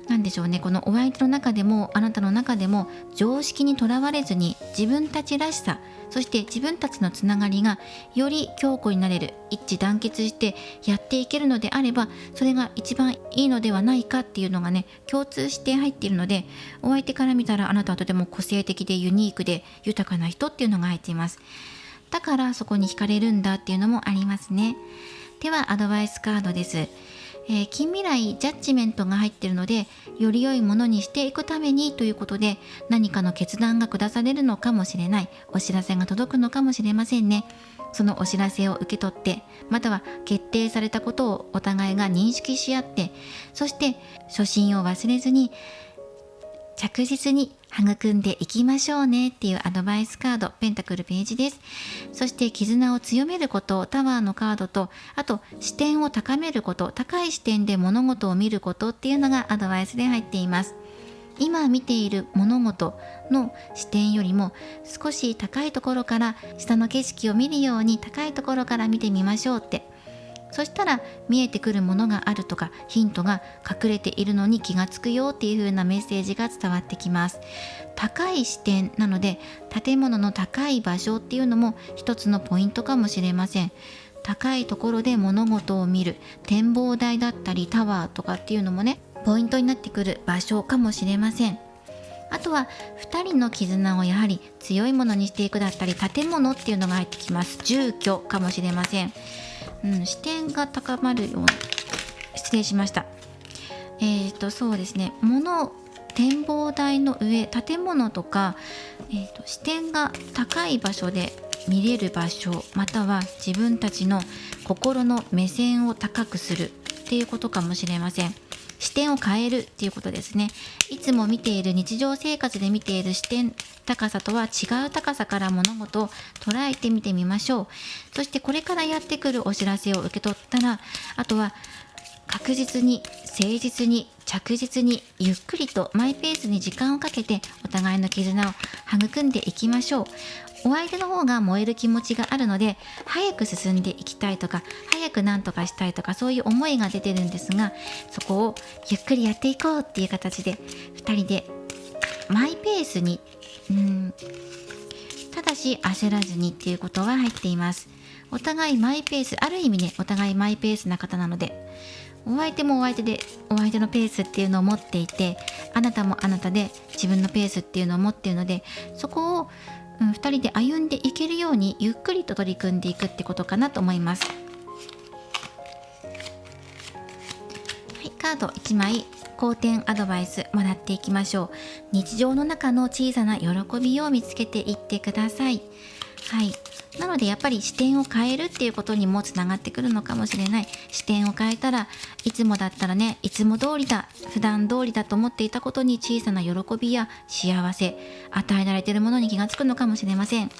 なんでしょうね、このお相手の中でもあなたの中でも常識にとらわれずに自分たちらしさ、そして自分たちのつながりがより強固になれる、一致団結してやっていけるのであれば、それが一番いいのではないかっていうのがね共通して入っているので、お相手から見たらあなたはとても個性的でユニークで豊かな人っていうのが入っています。だからそこに惹かれるんだっていうのもありますね。ではアドバイスカードです。近未来ジャッジメントが入っているので、より良いものにしていくためにということで何かの決断が下されるのかもしれない、お知らせが届くのかもしれませんね。そのお知らせを受け取って、または決定されたことをお互いが認識し合って、そして初心を忘れずに着実に育んでいきましょうねっていうアドバイスカード、ペンタクルページです。そして絆を強めること、タワーのカードと、あと視点を高めること、高い視点で物事を見ることっていうのがアドバイスで入っています。今見ている物事の視点よりも少し高いところから下の景色を見るように高いところから見てみましょうって。そしたら見えてくるものがあるとかヒントが隠れているのに気がつくよっていう風なメッセージが伝わってきます。高い視点なので建物の高い場所っていうのも一つのポイントかもしれません。高いところで物事を見る展望台だったりタワーとかっていうのもね、ポイントになってくる場所かもしれません。あとは2人の絆をやはり強いものにしていくだったり、建物っていうのが入ってきます。住居かもしれません。視点が高まるような、失礼しました。そうですね、展望台の上、建物とか、視点が高い場所で見れる場所、または自分たちの心の目線を高くするっていうことかもしれません。視点を変えるっていうことですね。いつも見ている日常生活で見ている視点高さとは違う高さから物事を捉えてみてみましょう。そしてこれからやってくるお知らせを受け取ったら、あとは確実に誠実に着実にゆっくりとマイペースに時間をかけてお互いの絆を育んでいきましょう。お相手の方が燃える気持ちがあるので早く進んでいきたいとか早く何とかしたいとかそういう思いが出てるんですが、そこをゆっくりやっていこうっていう形で2人でマイペースにただし焦らずにっていうことは入っています。お互いマイペース、ある意味ねお互いマイペースな方なので、お相手もお相手でお相手のペースっていうのを持っていて、あなたもあなたで自分のペースっていうのを持っているので、そこを2人で歩んでいけるようにゆっくりと取り組んでいくってことかなと思います。はい、カード1枚好転アドバイスもらっていきましょう。日常の中の小さな喜びを見つけていってください。はい、なのでやっぱり視点を変えるっていうことにもつながってくるのかもしれない。視点を変えたらいつもだったらね、いつも通りだ、普段通りだと思っていたことに小さな喜びや幸せ、与えられているものに気がつくのかもしれません。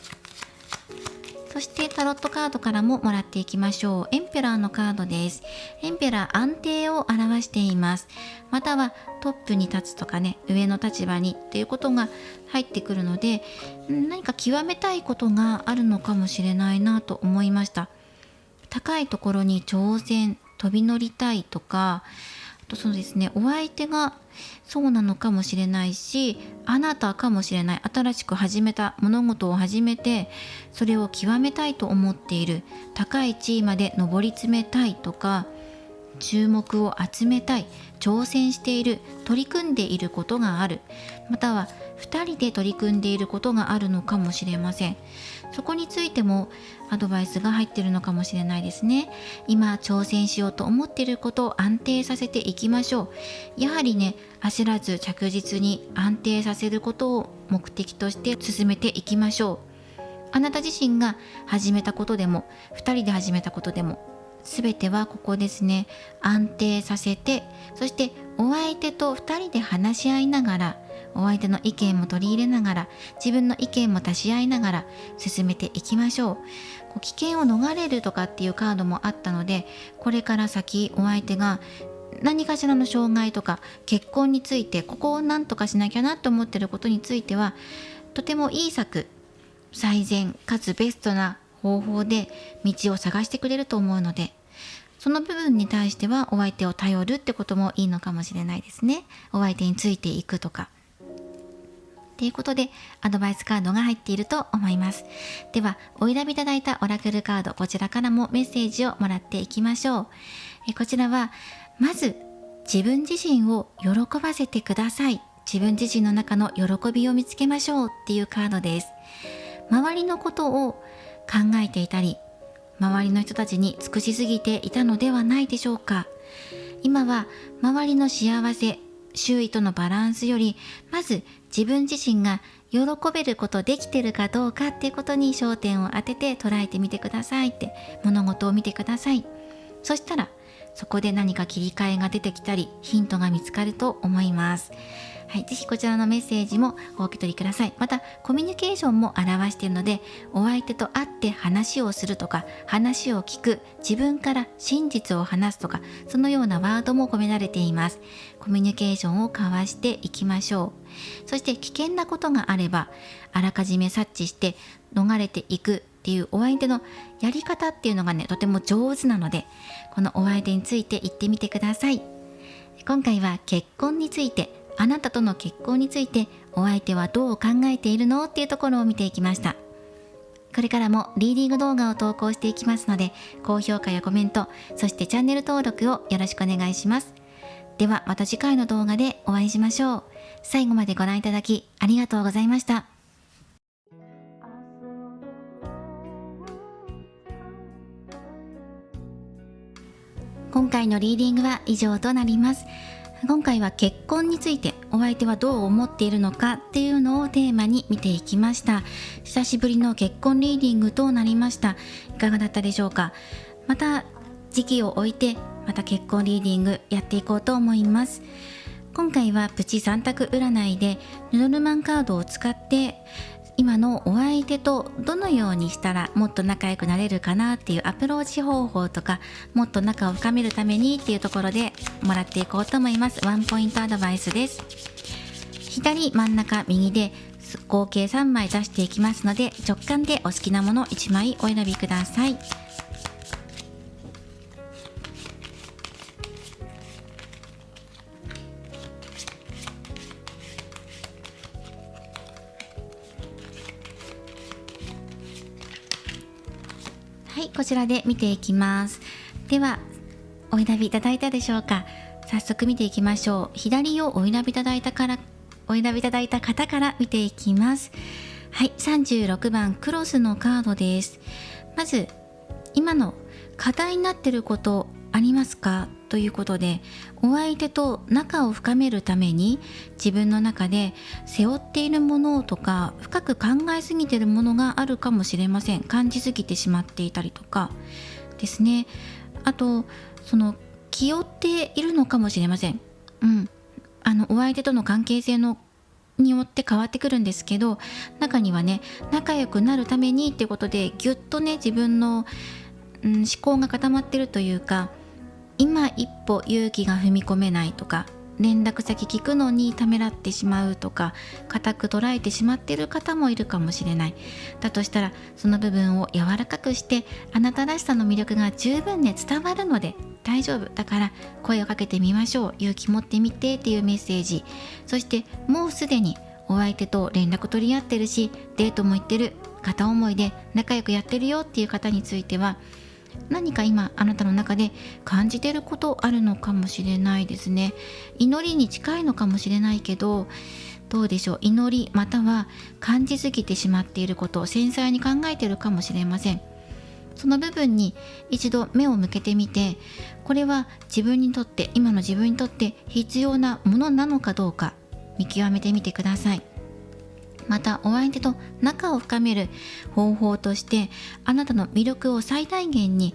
そしてタロットカードからももらっていきましょう。エンペラーのカードです。エンペラー、安定を表しています。またはトップに立つとかね、上の立場にっていうことが入ってくるので、何か極めたいことがあるのかもしれないなと思いました。高いところに挑戦、飛び乗りたいとか、あとそうですね、お相手がそうなのかもしれないし、あなたかもしれない。新しく始めた物事を始めてそれを極めたいと思っている、高い地位まで上り詰めたいとか、注目を集めたい、挑戦している、取り組んでいることがある、または2人で取り組んでいることがあるのかもしれません。そこについてもアドバイスが入っているのかもしれないですね。今挑戦しようと思っていることを安定させていきましょう。やはりね、焦らず着実に安定させることを目的として進めていきましょう。あなた自身が始めたことでも2人で始めたことでも全てはここですね。安定させて、そしてお相手と2人で話し合いながら、お相手の意見も取り入れながら、自分の意見も足し合いながら進めていきましょう。危険を逃れるとかっていうカードもあったので、これから先お相手が何かしらの障害とか結婚についてここを何とかしなきゃなと思っていることについては、とてもいい策、最善かつベストな方法で道を探してくれると思うので、その部分に対してはお相手を頼るってこともいいのかもしれないですね。お相手についていくとかということでアドバイスカードが入っていると思います。ではお選びいただいたオラクルカード、こちらからもメッセージをもらっていきましょう。こちらはまず自分自身を喜ばせてください。自分自身の中の喜びを見つけましょうっていうカードです。周りのことを考えていたり、周りの人たちに尽くしすぎていたのではないでしょうか。今は周りの幸せ、周囲とのバランスより、まず自分自身が喜べることできてるかどうかっていうことに焦点を当てて捉えてみてくださいって、物事を見てください。そしたらそこで何か切り替えが出てきたりヒントが見つかると思います。はい、ぜひこちらのメッセージもお受け取りください。またコミュニケーションも表しているので、お相手と会って話をするとか、話を聞く、自分から真実を話すとか、そのようなワードも込められています。コミュニケーションを交わしていきましょう。そして危険なことがあれば、あらかじめ察知して逃れていくっていうお相手のやり方っていうのがね、とても上手なので、このお相手について言ってみてください。今回は結婚について、あなたとの結婚についてお相手はどう考えているのっていうところを見ていきました。これからもリーディング動画を投稿していきますので、高評価やコメント、そしてチャンネル登録をよろしくお願いします。ではまた次回の動画でお会いしましょう。最後までご覧いただきありがとうございました。今回のリーディングは以上となります。今回は結婚についてお相手はどう思っているのかっていうのをテーマに見ていきました。久しぶりの結婚リーディングとなりました。いかがだったでしょうか。また時期を置いてまた結婚リーディングやっていこうと思います。今回はプチ3択占いでルノルマンカードを使って今のお相手とどのようにしたらもっと仲良くなれるかなっていうアプローチ方法とか、もっと仲を深めるためにっていうところでもらっていこうと思います。ワンポイントアドバイスです。左、真ん中、右で合計3枚出していきますので、直感でお好きなもの1枚お選びください。はい、こちらで見ていきます。ではお選びいただいたでしょうか。早速見ていきましょう。左をお選びいただいた方から見ていきます。はい、36番クロスのカードです。まず今の課題になっていることありますかということで、お相手と仲を深めるために自分の中で背負っているものとか深く考えすぎているものがあるかもしれません。感じすぎてしまっていたりとかですね。あと気負っているのかもしれません。お相手との関係性によって変わってくるんですけど、中にはね、仲良くなるためにっていうことでぎゅっとね、自分の、思考が固まってるというか、今一歩勇気が踏み込めないとか、連絡先聞くのにためらってしまうとか、固く捉えてしまっている方もいるかもしれない。だとしたらその部分を柔らかくして、あなたらしさの魅力が十分ね伝わるので大丈夫だから声をかけてみましょう、勇気持ってみてっていうメッセージ。そしてもうすでにお相手と連絡取り合ってるし、デートも行ってる、片思いで仲良くやってるよっていう方については、何か今あなたの中で感じてることあるのかもしれないですね。祈りに近いのかもしれないけど、どうでしょう。祈りまたは感じすぎてしまっていることを繊細に考えているかもしれません。その部分に一度目を向けてみて、これは今の自分にとって必要なものなのかどうか見極めてみてください。またお相手と仲を深める方法として、あなたの魅力を最大限に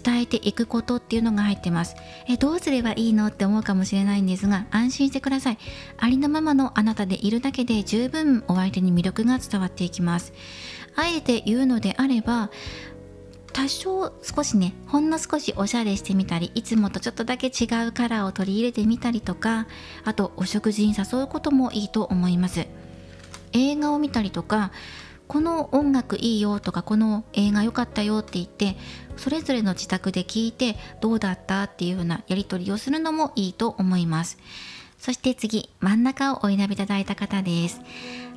伝えていくことっていうのが入ってます。どうすればいいのって思うかもしれないんですが、安心してください。ありのままのあなたでいるだけで十分お相手に魅力が伝わっていきます。あえて言うのであれば、多少少しね、ほんの少しおしゃれしてみたり、いつもとちょっとだけ違うカラーを取り入れてみたりとか、あとお食事に誘うこともいいと思います。映画を見たりとか、この音楽いいよとか、この映画良かったよって言って、それぞれの自宅で聞いてどうだったっていう風なやり取りをするのもいいと思います。そして次、真ん中をお選びいただいた方です。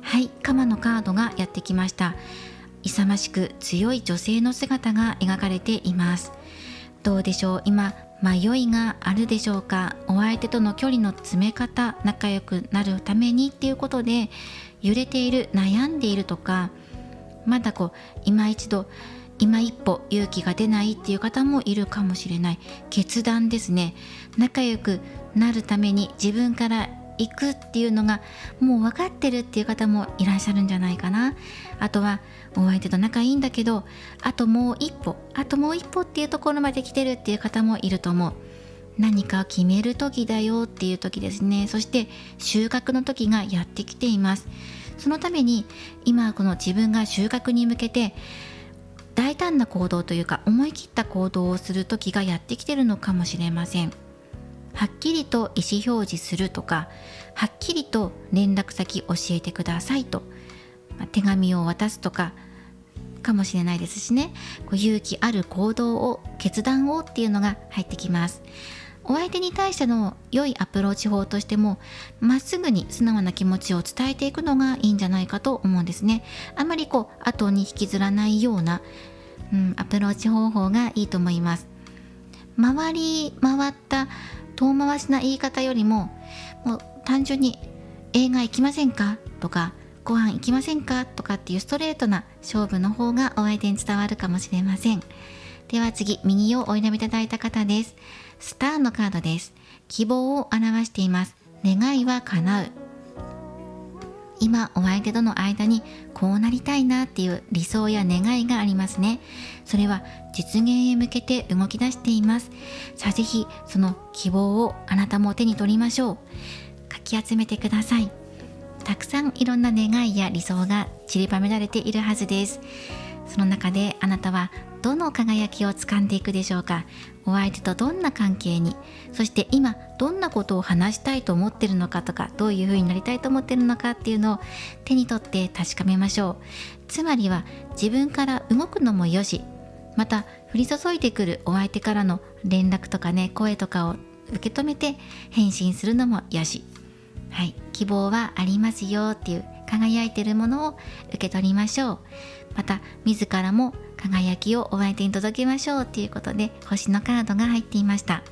はい、鎌のカードがやってきました。勇ましく強い女性の姿が描かれています。どうでしょう。今迷いがあるでしょうか。お相手との距離の詰め方、仲良くなるためにっていうことで揺れている、悩んでいるとか、まだ今一歩勇気が出ないっていう方もいるかもしれない。決断ですね。仲良くなるために自分から行くっていうのがもう分かってるっていう方もいらっしゃるんじゃないかな。あとはお相手と仲いいんだけど、あともう一歩っていうところまで来てるっていう方もいると思う。何かを決める時だよっていう時ですね。そして収穫の時がやってきています。そのために今この自分が収穫に向けて大胆な行動というか思い切った行動をする時がやってきているのかもしれません。はっきりと意思表示するとか、はっきりと連絡先教えてくださいと、手紙を渡すとかかもしれないですしね。勇気ある行動を、決断をっていうのが入ってきます。お相手に対しての良いアプローチ法としても、まっすぐに素直な気持ちを伝えていくのがいいんじゃないかと思うんですね。あまり後に引きずらないような、アプローチ方法がいいと思います。回り回った遠回しな言い方よりも、もう単純に映画行きませんかとか、ご飯行きませんかとかっていうストレートな勝負の方がお相手に伝わるかもしれません。では次、右をお選びいただいた方です。スターのカードです。希望を表しています。願いは叶う。今お相手との間にこうなりたいなっていう理想や願いがありますね。それは実現へ向けて動き出しています。さあぜひその希望をあなたも手に取りましょう。かき集めてください。たくさんいろんな願いや理想が散りばめられているはずです。その中であなたはどの輝きを掴んでいくでしょうか。お相手とどんな関係に、そして今どんなことを話したいと思っているのかとか、どういうふうになりたいと思っているのかっていうのを手に取って確かめましょう。つまりは自分から動くのもよし、また降り注いでくるお相手からの連絡とかね、声とかを受け止めて返信するのもよし、はい、希望はありますよっていう輝いているものを受け取りましょう。また自らも輝きをお相手に届けましょうということで、星のカードが入っていました。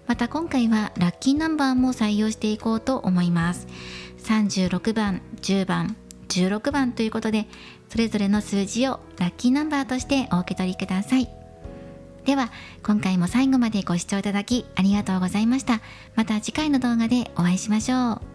また今回はラッキーナンバーも採用していこうと思います。36番、10番、16番ということで、それぞれの数字をラッキーナンバーとしてお受け取りください。では今回も最後までご視聴いただきありがとうございました。また次回の動画でお会いしましょう。